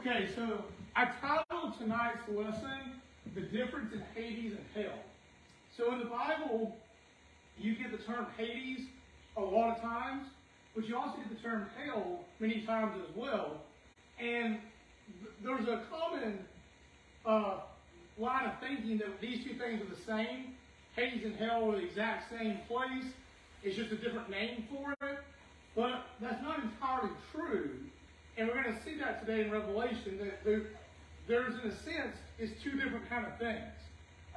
Okay, so I titled tonight's lesson, The Difference in Hades and Hell. So in the Bible, you get the term Hades a lot of times, but you also get the term hell many times as well. And there's a common line of thinking that these two things are the same. Hades and hell are the exact same place. It's just a different name for it. But that's not entirely true. And we're going to see that today in Revelation, that there's, in a sense, it's two different kind of things.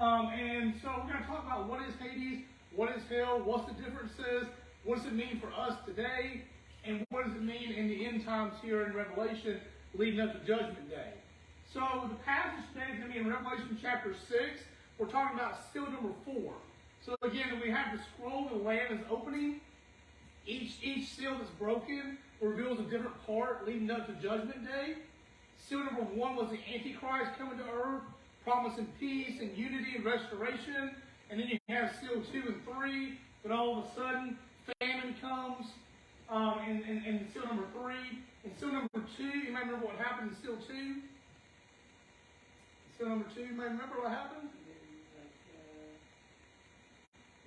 And so we're going to talk about what is Hades, what is hell, what's the differences, what does it mean for us today, and what does it mean in the end times here in Revelation leading up to Judgment Day. So the passage today is going to be in Revelation chapter 6. We're talking about seal number 4. So again, we have the scroll, the Lamb is opening. Each seal that's broken reveals a different part leading up to Judgment Day. Seal number 1 was the Antichrist coming to earth, promising peace and unity and restoration. And then you have seal 2 and 3, but all of a sudden, famine comes in seal number 3. In seal number 2, you might remember what happened in seal 2? Seal number 2, you might remember what happened?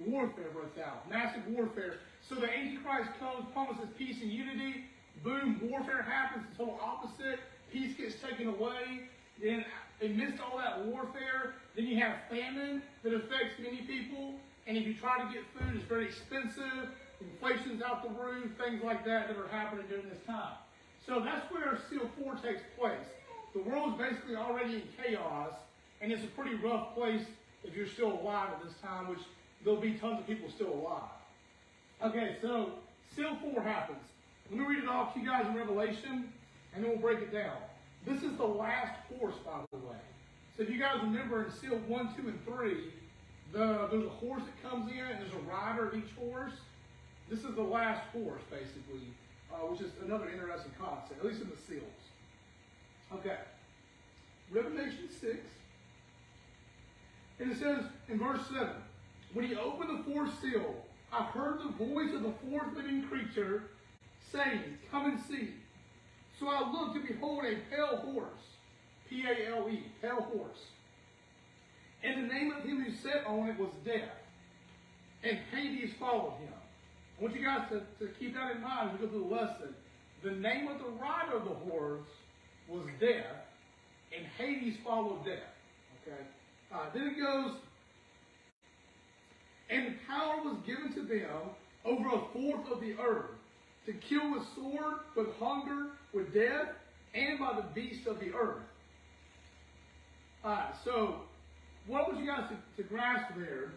Warfare breaks out, massive warfare. So the Antichrist comes, promises peace and unity. Boom, warfare happens, the total opposite. Peace gets taken away. Then, amidst all that warfare, then you have famine that affects many people. And if you try to get food, it's very expensive. Inflation's out the roof, things like that are happening during this time. So that's where seal 4 takes place. The world's basically already in chaos, and it's a pretty rough place if you're still alive at this time, which there'll be tons of people still alive. Okay, so seal 4 happens. Let me read it off to you guys in Revelation, and then we'll break it down. This is the last horse, by the way. So if you guys remember in seal 1, 2, and 3, there's a horse that comes in, and there's a rider of each horse. This is the last horse, basically, which is another interesting concept, at least in the seals. Okay. Revelation 6. And it says in verse 7, when he opened the fourth seal, I heard the voice of the fourth living creature saying, come and see. So I looked and behold a pale horse, P-A-L-E, pale horse. And the name of him who sat on it was Death. And Hades followed him. I want you guys to keep that in mind as we go through the lesson. The name of the rider of the horse was Death, and Hades followed Death. Okay? Then it goes, and power was given to them over a fourth of the earth, to kill with sword, with hunger, with death, and by the beasts of the earth. So, what I want you guys to grasp there,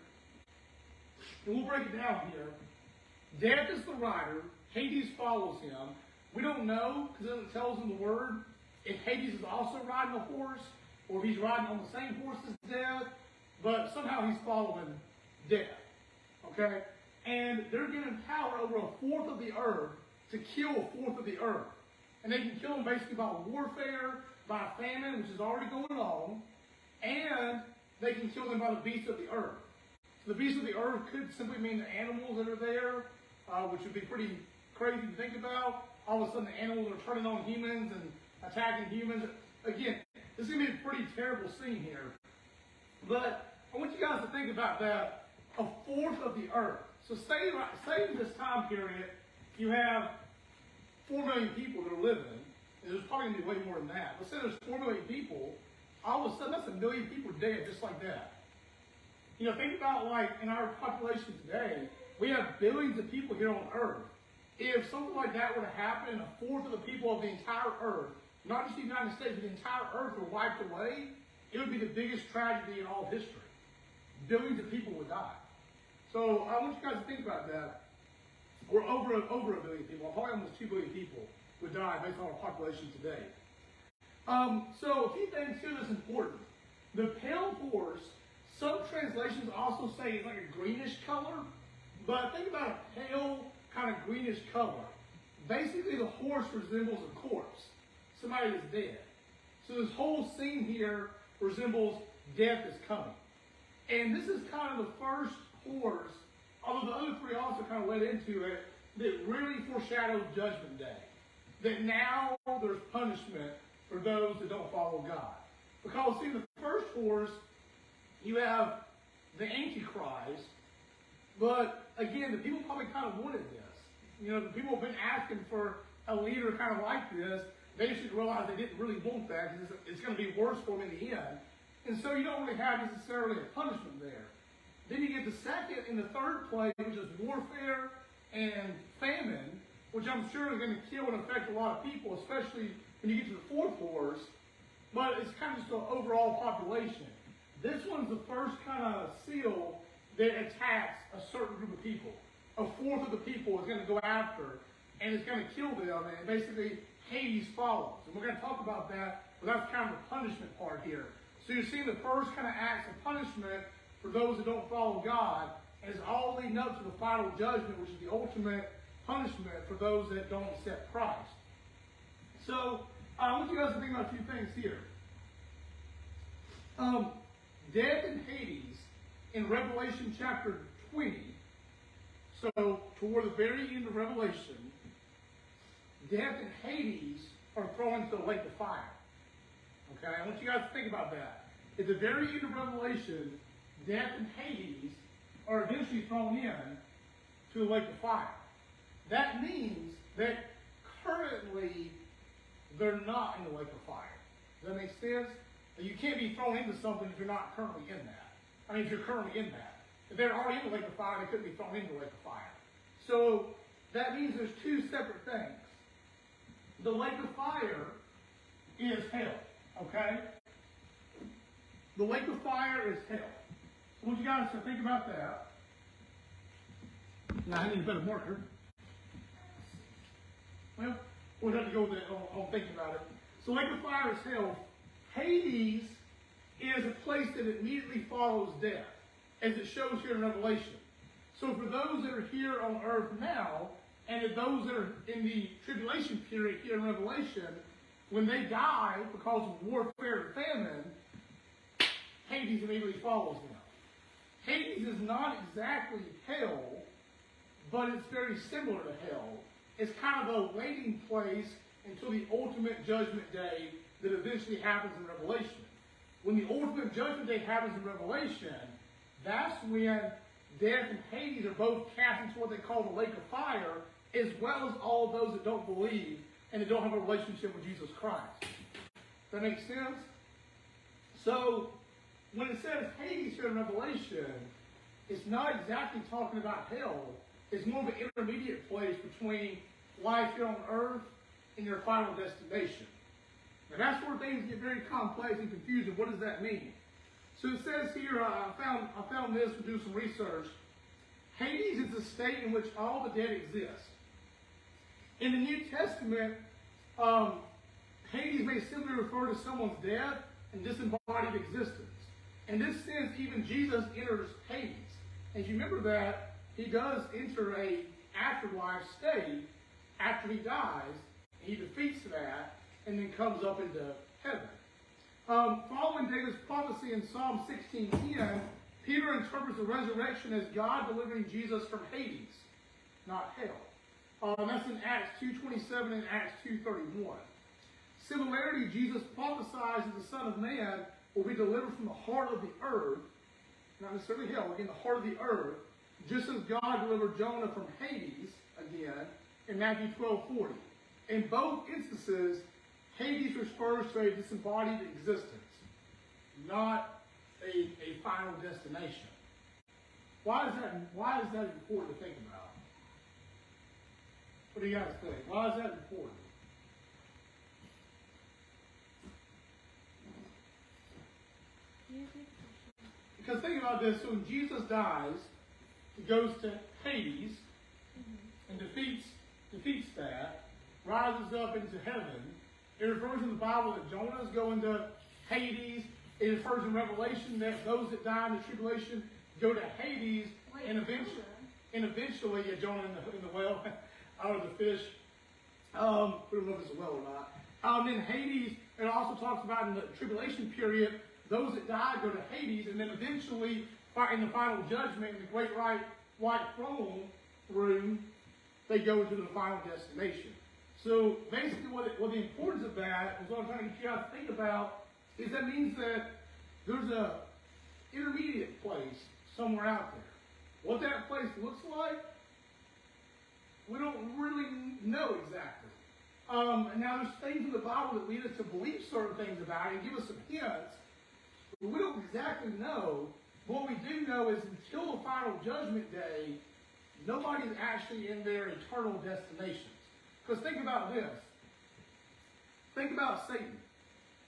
and we'll break it down here. Death is the rider. Hades follows him. We don't know, because it tells in the word, if Hades is also riding a horse, or if he's riding on the same horse as Death, but somehow he's following Death. Okay? And they're given power over a fourth of the earth to kill a fourth of the earth. And they can kill them basically by warfare, by famine, which is already going on, and they can kill them by the beasts of the earth. So the beasts of the earth could simply mean the animals that are there, which would be pretty crazy to think about. All of a sudden the animals are turning on humans and attacking humans. Again, this is going to be a pretty terrible scene here. But I want you guys to think about that, a fourth of the earth. So say in this time period, you have 4 million people that are living, and there's probably going to be way more than that. Let's say there's 4 million people, all of a sudden that's 1 million people dead just like that. You know, think about like in our population today, we have billions of people here on earth. If something like that were to happen and a fourth of the people of the entire earth, not just the United States, but the entire earth were wiped away, it would be the biggest tragedy in all of history. Billions of people would die. So I want you guys to think about that. We're over 1 billion people, probably almost 2 billion people would die based on our population today. So a few things here that's important. The pale horse, some translations also say it's like a greenish color, but think about a pale kind of greenish color. Basically the horse resembles a corpse. Somebody is dead. So this whole scene here resembles death is coming. And this is kind of the first horse, although the other 3 also kind of led into it, that really foreshadows Judgment Day. That now there's punishment for those that don't follow God. Because, see, the first horse, you have the Antichrist, but again, the people probably kind of wanted this. You know, the people have been asking for a leader kind of like this. They should realize they didn't really want that because it's going to be worse for them in the end. And so you don't really have necessarily a punishment there. Then you get the second and the third plague, which is warfare and famine, which I'm sure is going to kill and affect a lot of people, especially when you get to the fourth horse. But it's kind of just an overall population. This one's the first kind of seal that attacks a certain group of people. A fourth of the people is going to go after, and it's going to kill them, and basically Hades follows. And we're going to talk about that, but that's kind of the punishment part here. So you're seeing the first kind of acts of punishment for those that don't follow God, and it's all leading up to the final judgment, which is the ultimate punishment for those that don't accept Christ. So I want you guys to think about a few things here. Death and Hades in Revelation chapter 20, so toward the very end of Revelation, death and Hades are thrown into the lake of fire. Okay, I want you guys to think about that. At the very end of Revelation, death and Hades are eventually thrown in to the lake of fire. That means that currently they're not in the lake of fire. Does that make sense? You can't be thrown into something if you're not currently in that. I mean, if you're currently in that. If they're already in the lake of fire, they couldn't be thrown into the lake of fire. So that means there's two separate things. The lake of fire is hell. Okay? The lake of fire is hell. I want you guys to think about that. Now, I need a better marker. Well, we'll have to go with it on thinking about it. So, lake of fire is hell. Hades is a place that immediately follows death, as it shows here in Revelation. So, for those that are here on earth now, and those that are in the tribulation period here in Revelation, when they die because of warfare and famine, Hades immediately follows them. Hades is not exactly hell, but it's very similar to hell. It's kind of a waiting place until the ultimate judgment day that eventually happens in Revelation. When the ultimate judgment day happens in Revelation, that's when death and Hades are both cast into what they call the lake of fire, as well as all those that don't believe and that don't have a relationship with Jesus Christ. Does that make sense? So, when it says Hades here in Revelation, it's not exactly talking about hell. It's more of an intermediate place between life here on earth and your final destination. And that's where things get very complex and confusing. What does that mean? So it says here, I found this to do some research. Hades is a state in which all the dead exist. In the New Testament, Hades may simply refer to someone's death and disembodied existence. In this sense, even Jesus enters Hades. As you remember that, he does enter a afterlife state after he dies. He defeats that and then comes up into heaven. Following David's prophecy in Psalm 16:10, Peter interprets the resurrection as God delivering Jesus from Hades, not hell. That's in Acts 2:27 and Acts 2:31. Similarly, Jesus prophesies that the Son of Man will be delivered from the heart of the earth, not necessarily hell, again, the heart of the earth, just as God delivered Jonah from Hades, again, in Matthew 12:40. In both instances, Hades refers to a disembodied existence, not a final destination. Why is that important to think about? What do you guys think? Why is that important? Because think about this, so when Jesus dies, he goes to Hades and defeats that, rises up into heaven. It refers in the Bible that Jonah's going to Hades. It refers in Revelation that those that die in the tribulation go to Hades, and eventually Jonah in the well, out of the fish. We don't know if it's a well or not. Then Hades, it also talks about in the tribulation period, those that die go to Hades, and then eventually, in the final judgment, in the great white throne room, they go to the final destination. So basically what the importance of that is what I'm trying to get you guys to think about is that means that there's a intermediate place somewhere out there. What that place looks like, we don't really know exactly. And now there's things in the Bible that lead us to believe certain things about it and give us some hints, but we don't exactly know. What we do know is until the final judgment day, nobody's actually in their eternal destinations. Because think about this. Think about Satan.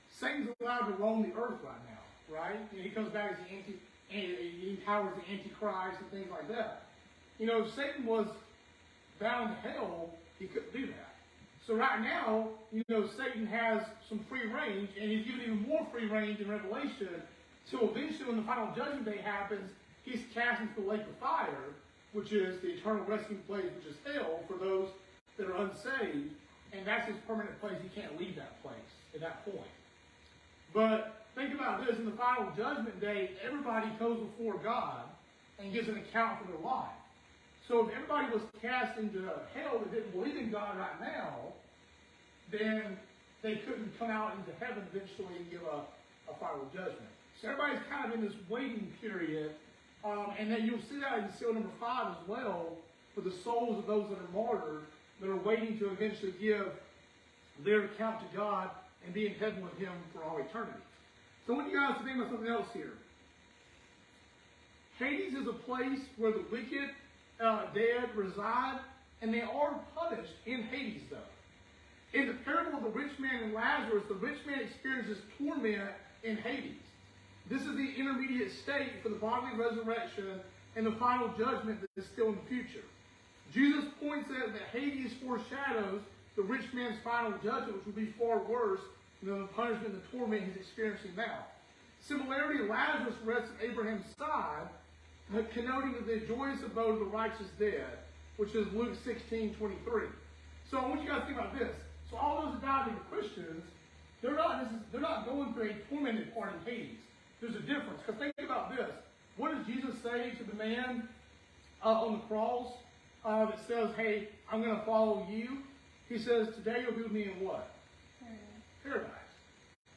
Satan's allowed to roam the earth right now, right? He comes back as he empowers the Antichrist and things like that. If Satan was bound to hell, he couldn't do that. So right now, Satan has some free range, and he's given even more free range in Revelation. So eventually, when the final judgment day happens, he's cast into the lake of fire, which is the eternal resting place, which is hell for those that are unsaved, and that's his permanent place. He can't leave that place at that point. But think about this, in the final judgment day, everybody goes before God and gives an account for their life. So if everybody was cast into hell that didn't believe in God right now, then they couldn't come out into heaven eventually and give a final judgment. So everybody's kind of in this waiting period, and then you'll see that in seal number 5 as well, for the souls of those that are martyred, that are waiting to eventually give their account to God and be in heaven with Him for all eternity. So I want you guys to think about something else here. Hades is a place where the wicked dead reside, and they are punished in Hades, though. In the parable of the rich man and Lazarus, the rich man experiences torment in Hades. This is the intermediate state for the bodily resurrection and the final judgment that is still in the future. Jesus points out that Hades foreshadows the rich man's final judgment, which will be far worse than the punishment and the torment he's experiencing now. Similarly, Lazarus rests at Abraham's side, connoting the joyous abode of the righteous dead, which is Luke 16:23. So I want you guys to think about this. So all those that died being Christians, they're not going through a tormented part in Hades. There's a difference. Because think about this. What does Jesus say to the man on the cross that says, hey, I'm going to follow you? He says, today you'll be with me in what? Paradise.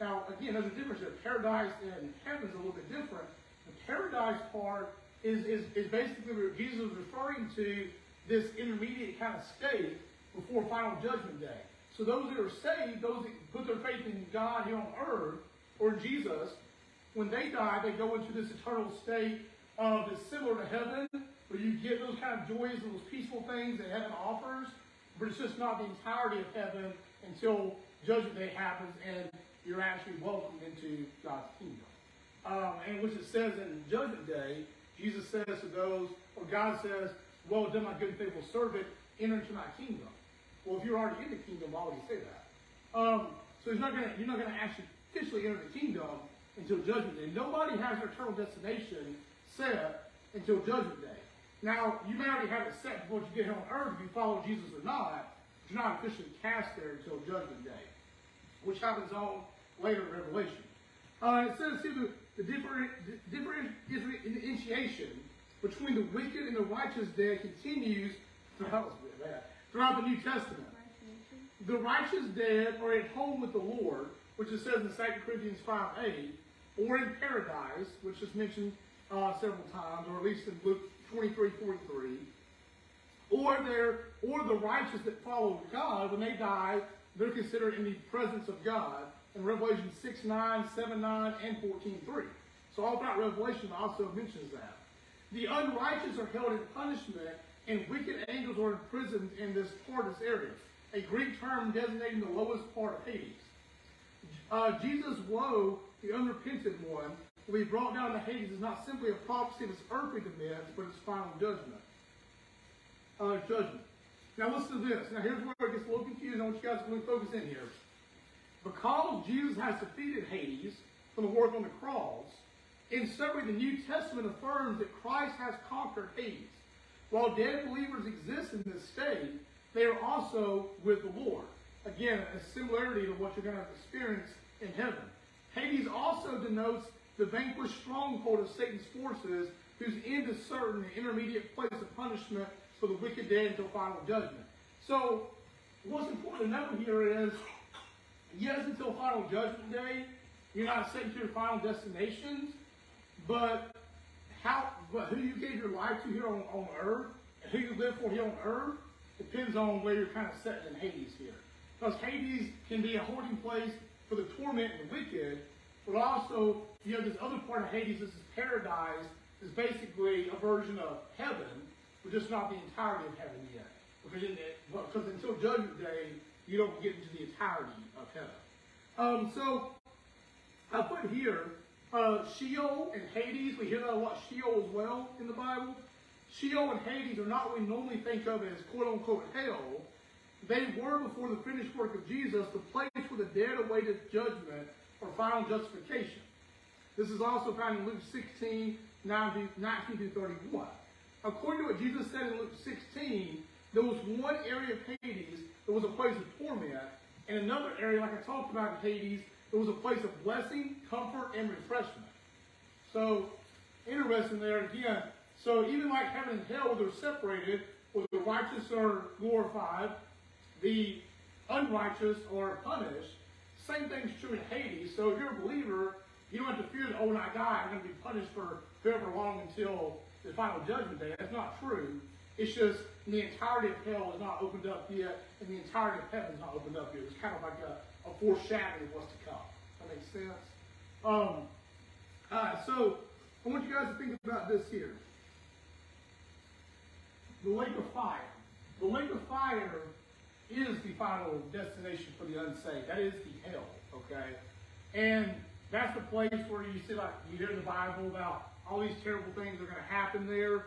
Now, again, there's a difference there. Paradise and heaven is a little bit different. The paradise part is basically what Jesus is referring to, this intermediate kind of state before final judgment day. So those that are saved, those that put their faith in God here on earth, or Jesus, when they die, they go into this eternal state that's similar to heaven, where you get those kind of joys and those peaceful things that heaven offers, but it's just not the entirety of heaven until judgment day happens and you're actually welcomed into God's kingdom. And which it says in judgment day, Jesus says to those, or God says, well done, my good and faithful servant, enter into my kingdom. Well, if you're already in the kingdom, why would he say that? So you're not going to actually officially enter the kingdom until judgment day. Nobody has their eternal destination set until judgment day. Now, you may already have it set before you get here on earth if you follow Jesus or not, but you're not officially cast there until judgment day, which happens on later in Revelation. It says here the differentiation between the wicked and the righteous dead continues throughout the New Testament. The righteous dead are at home with the Lord, which it says in 2 Corinthians 5:8, or in paradise, which is mentioned several times, or at least in Luke 23:43, or the righteous that follow God, when they die, they're considered in the presence of God, in Revelation 6:9, 7:9, and 14:3. So all throughout Revelation also mentions that. The unrighteous are held in punishment, and wicked angels are imprisoned in this area, a Greek term designating the lowest part of Hades. Jesus' woe, the unrepentant one, will be brought down to Hades is not simply a prophecy of his earthly demands, but his final judgment. Now listen to this. Now here's where it gets a little confusing. I want you guys to really focus in here. Because Jesus has defeated Hades from the work on the cross, in summary, the New Testament affirms that Christ has conquered Hades. While dead believers exist in this state, they are also with the Lord. Again, a similarity to what you're going to experience in heaven. Hades also denotes the vanquished stronghold of Satan's forces, whose end is certain, an intermediate place of punishment for the wicked dead until final judgment. So, what's important to note here is, yes, until final judgment day, you're not set to your final destinations, but who you gave your life to here on earth, and who you live for here on earth, depends on where you're kind of set in Hades here. Because Hades can be a holding place for the torment and the wicked, but also, you know, this other part of Hades, this is paradise, is basically a version of heaven, but just not the entirety of heaven yet. Because until Judgment Day, you don't get into the entirety of heaven. So, I put here, Sheol and Hades. We hear that a lot, Sheol as well in the Bible. Sheol and Hades are not what we normally think of as quote-unquote hell. They were, before the finished work of Jesus, the place where the dead awaited judgment or final justification. This is also found in Luke 16, 19 through 31. According to what Jesus said in Luke 16, there was one area of Hades that was a place of torment, and another area, like I talked about in Hades, there was a place of blessing, comfort, and refreshment. So, interesting there again. So even like heaven and hell, where they're separated, where the righteous are glorified, the unrighteous are punished, same thing's true in Hades. So if you're a believer, you don't have to fear that, oh, when I die, I'm going to be punished for however long until the final judgment day. That's not true. It's just the entirety of hell is not opened up yet, and the entirety of heaven is not opened up yet. It's kind of like a foreshadowing of what's to come. That makes sense? So I want you guys to think about this here. The lake of fire. The lake of fire is the final destination for the unsaved. That is the hell, okay? And that's the place where you see, like, you hear in the Bible about all these terrible things that are going to happen there.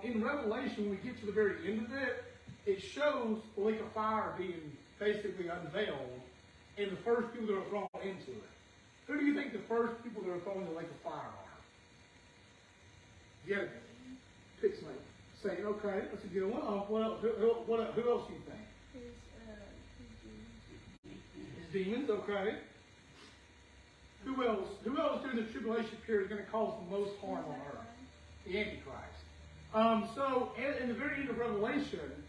In Revelation, when we get to the very end of it, it shows the lake of fire being basically unveiled and the first people that are thrown into it. Who do you think the first people that are thrown in the lake of fire are? Yeah, pick somebody. Say, okay, that's a good one. Who else do you think? His demons, okay. Who else during the tribulation period is going to cause the most harm on earth? The Antichrist. So, in the very end of Revelation,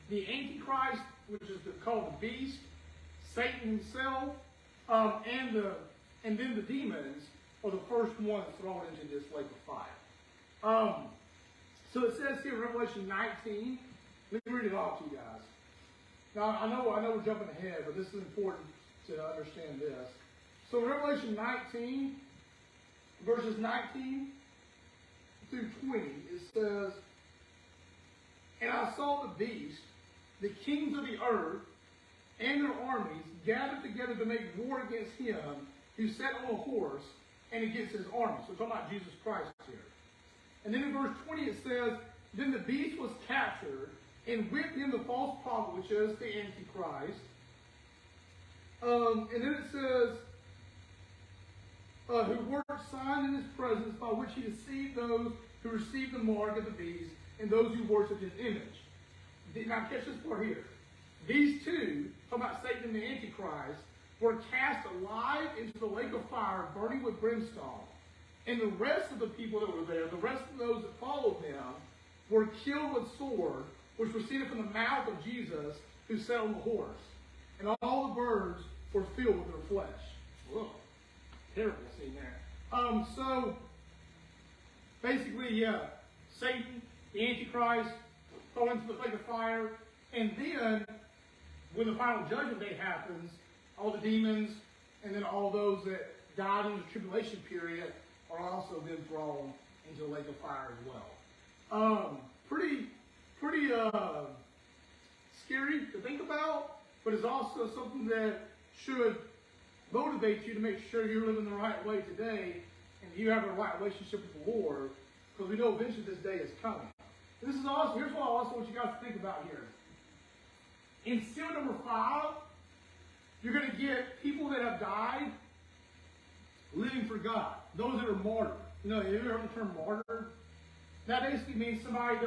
the Antichrist, which is called the beast, Satan himself, and then the demons are the first ones thrown into this lake of fire. So it says here in Revelation 19, let me read it off to you guys. Now, I know we're jumping ahead, but this is important to understand this. So in Revelation 19, verses 19 through 20, it says, "And I saw the beast, the kings of the earth, and their armies gathered together to make war against him who sat on a horse and against his army." So we're talking about Jesus Christ here. And then in verse 20 it says, "Then the beast was captured, and with him the false prophet," which is the Antichrist. And then it says, "who worked signs in his presence, by which he deceived those who received the mark of the beast, and those who worshiped his image." Now catch this part here. These two, talking about Satan and the Antichrist, were cast alive into the lake of fire, burning with brimstone. And the rest of the people that were there, the rest of those that followed them, were killed with sword, which proceeded from the mouth of Jesus, who sat on the horse. And all the birds were filled with their flesh. Whoa, terrible scene there. So, basically, yeah, Satan, the Antichrist, thrown into the lake of fire. And then, when the final judgment day happens, all the demons, and then all those that died in the tribulation period, are also then thrown into the lake of fire as well. Pretty scary to think about, but it's also something that should motivate you to make sure you're living the right way today, and you have a right relationship with the Lord, because we know eventually this day is coming. This is also, here's what I also want you guys to think about here. In seal number 5, you're going to get people that have died living for God. Those that are martyred. You know, have you ever heard the term martyr? That basically means somebody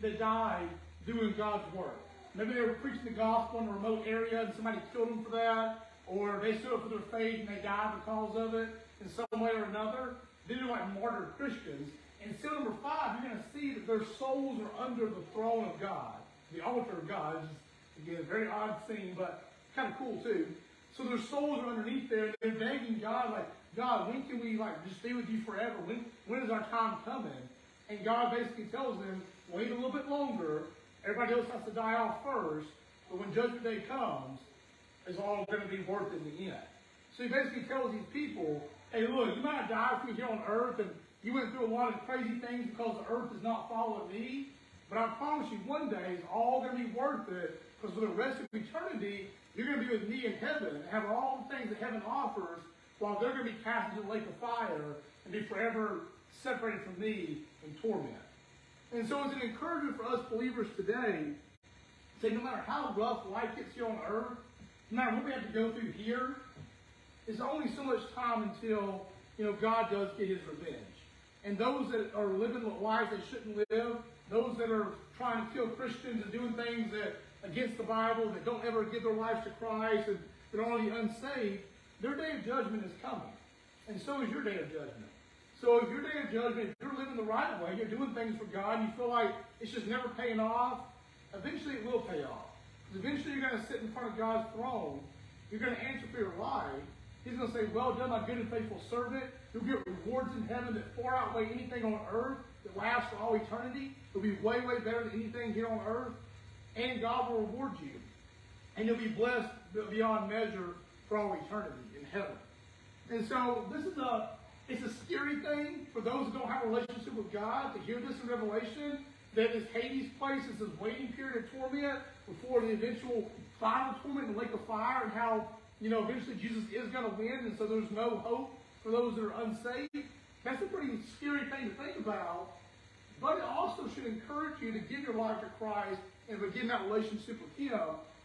that died doing God's work. Maybe they were preaching the gospel in a remote area and somebody killed them for that, or they stood up for their faith and they died because of it in some way or another. These are like martyred Christians. In seal number 5, you're going to see that their souls are under the throne of God, the altar of God. Again, a very odd scene, but kind of cool too. So their souls are underneath there, and they're begging God, like, God, when can we just be with you forever? When is our time coming? And God basically tells them, wait a little bit longer. Everybody else has to die off first, but when Judgment Day comes, it's all going to be worth it in the end. So he basically tells these people, hey, look, you might have died for me here on earth, and you went through a lot of crazy things because the earth is not following me, but I promise you, one day it's all going to be worth it, because for the rest of eternity, you're going to be with me in heaven and have all the things that heaven offers, while they're going to be cast into the lake of fire and be forever separated from me in torment. And so it's an encouragement for us believers today, say no matter how rough life gets here on earth, no matter what we have to go through here, it's only so much time until, God does get his revenge. And those that are living lives they shouldn't live, those that are trying to kill Christians and doing things that against the Bible, that don't ever give their lives to Christ, and that are already unsaved, their day of judgment is coming. And so is your day of judgment. So if your day of judgment, if you're living the right way, you're doing things for God, and you feel like it's just never paying off, eventually it will pay off. Because eventually you're going to sit in front of God's throne, you're going to answer for your life. He's going to say, well done, my good and faithful servant. You'll get rewards in heaven that far outweigh anything on earth that lasts for all eternity. It'll be way, way better than anything here on earth. And God will reward you. And you'll be blessed beyond measure for all eternity in heaven. And so this is it's a scary thing for those who don't have a relationship with God to hear this in Revelation, that this Hades place is this waiting period of torment before the eventual final torment in the lake of fire, and how, eventually Jesus is going to win, and so there's no hope for those that are unsaved. That's a pretty scary thing to think about, but it also should encourage you to give your life to Christ and begin that relationship with Him,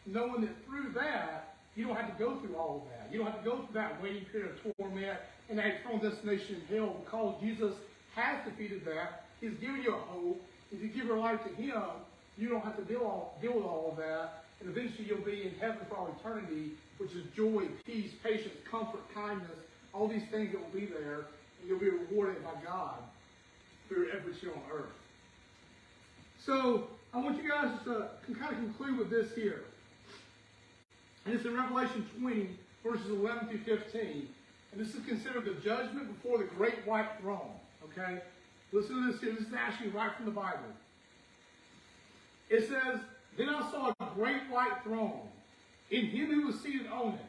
knowing that through that, you don't have to go through all of that. You don't have to go through that waiting period of torment and that eternal destination in hell, because Jesus has defeated that. He's given you a hope. If you give your life to Him, you don't have to deal with all of that. And eventually you'll be in heaven for all eternity, which is joy, peace, patience, comfort, kindness, all these things that will be there, and you'll be rewarded by God for your efforts here on earth. So I want you guys to kind of conclude with this here. And it's in Revelation 20, verses 11 through 15. And this is considered the judgment before the great white throne. Okay? Listen to this here. This is actually right from the Bible. It says, then I saw a great white throne, in Him who was seated on it.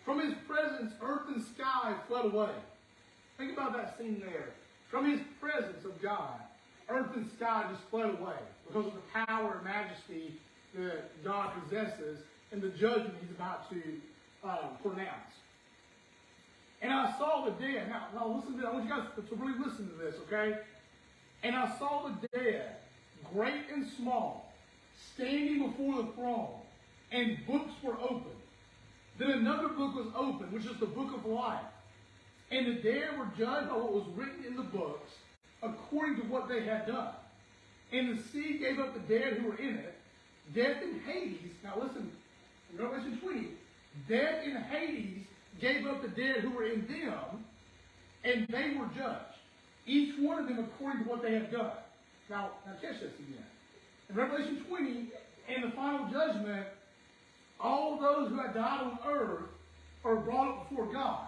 From His presence, earth and sky fled away. Think about that scene there. From His presence of God, earth and sky just fled away because of the power and majesty that God possesses and the judgment He's about to pronounce. And I saw the dead. Now listen to this. I want you guys to really listen to this, okay? And I saw the dead, great and small, standing before the throne, and books were opened. Then another book was opened, which is the book of life. And the dead were judged by what was written in the books, according to what they had done. And the sea gave up the dead who were in it. Death and Hades, now listen, in Revelation 20, death and Hades gave up the dead who were in them, and they were judged, each one of them according to what they had done. Now catch this again. In Revelation 20, in the final judgment, all those who had died on earth are brought up before God.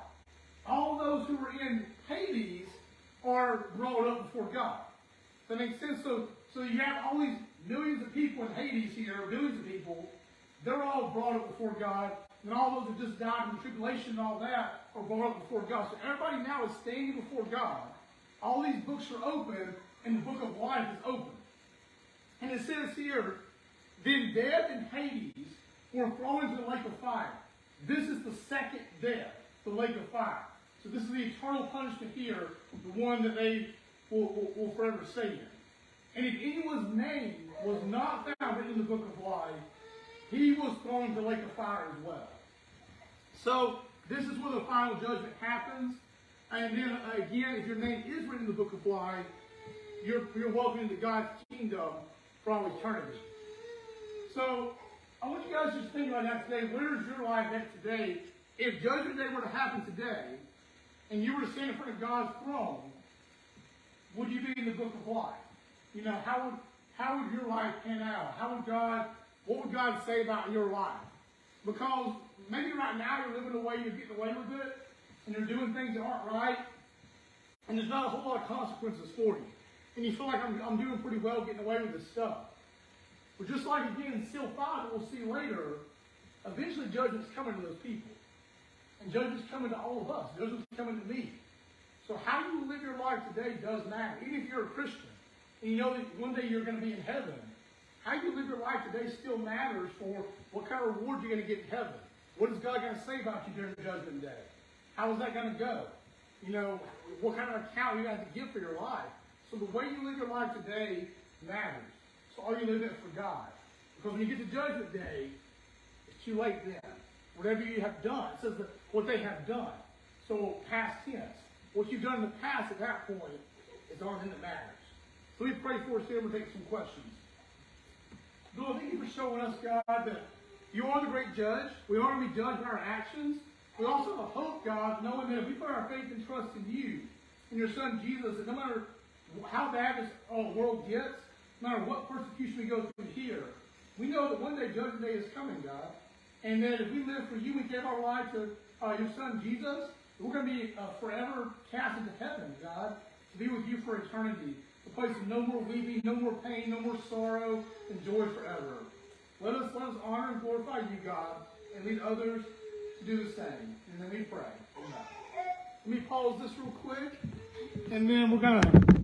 All those who were in Hades are brought up before God. That makes sense? So you have all these millions of people in Hades here, billions of people. They're all brought up before God. And all those who just died in the tribulation and all that are brought up before God. So everybody now is standing before God. All these books are open, and the book of life is open. And it says here, then death and Hades were thrown into the lake of fire. This is the second death, the lake of fire. So this is the eternal punishment here, the one that they will forever stay in. And if anyone's name was not found written in the book of life, he was thrown into the lake of fire as well. So this is where the final judgment happens. And then again, if your name is written in the book of life, you're welcome into God's kingdom for all eternity. So I want you guys to just think about that today. Where is your life at today? If Judgment Day were to happen today, and you were to stand in front of God's throne, would you be in the book of life? How would your life pan out? How would God what would God say about your life? Because maybe right now you're living the way you're getting away with it, and you're doing things that aren't right, and there's not a whole lot of consequences for you. And you feel like I'm doing pretty well getting away with this stuff. But just like again, seal 5 that we'll see later, eventually judgment's coming to those people. And judgment's coming to all of us. Judgment's coming to me. So how you live your life today does matter. Even if you're a Christian, and you know that one day you're going to be in heaven, how you live your life today still matters for what kind of reward you're going to get in heaven. What is God going to say about you during Judgment Day? How is that going to go? You know, what kind of account you have to give for your life. So the way you live your life today matters. So are you living it for God? Because when you get to Judgment Day, it's too late then. Whatever you have done, it says that what they have done. So past tense. What you've done in the past at that point is the only thing that matters. So we pray for us here and we'll take some questions. Lord, thank you for showing us, God, that you are the great judge. We are to be judged by our actions. We also have a hope, God, knowing that if we put our faith and trust in you, in your Son Jesus, that no matter how bad this world gets, no matter what persecution we go through here, we know that one day Judgment Day is coming, God. And that if we live for you, we gave our life to your Son Jesus, we're going to be forever cast into heaven, God, to be with you for eternity. A place of no more weeping, no more pain, no more sorrow, and joy forever. Let us honor and glorify you, God, and lead others to do the same. And then we pray. Amen. Let me pause this real quick, and then we're going to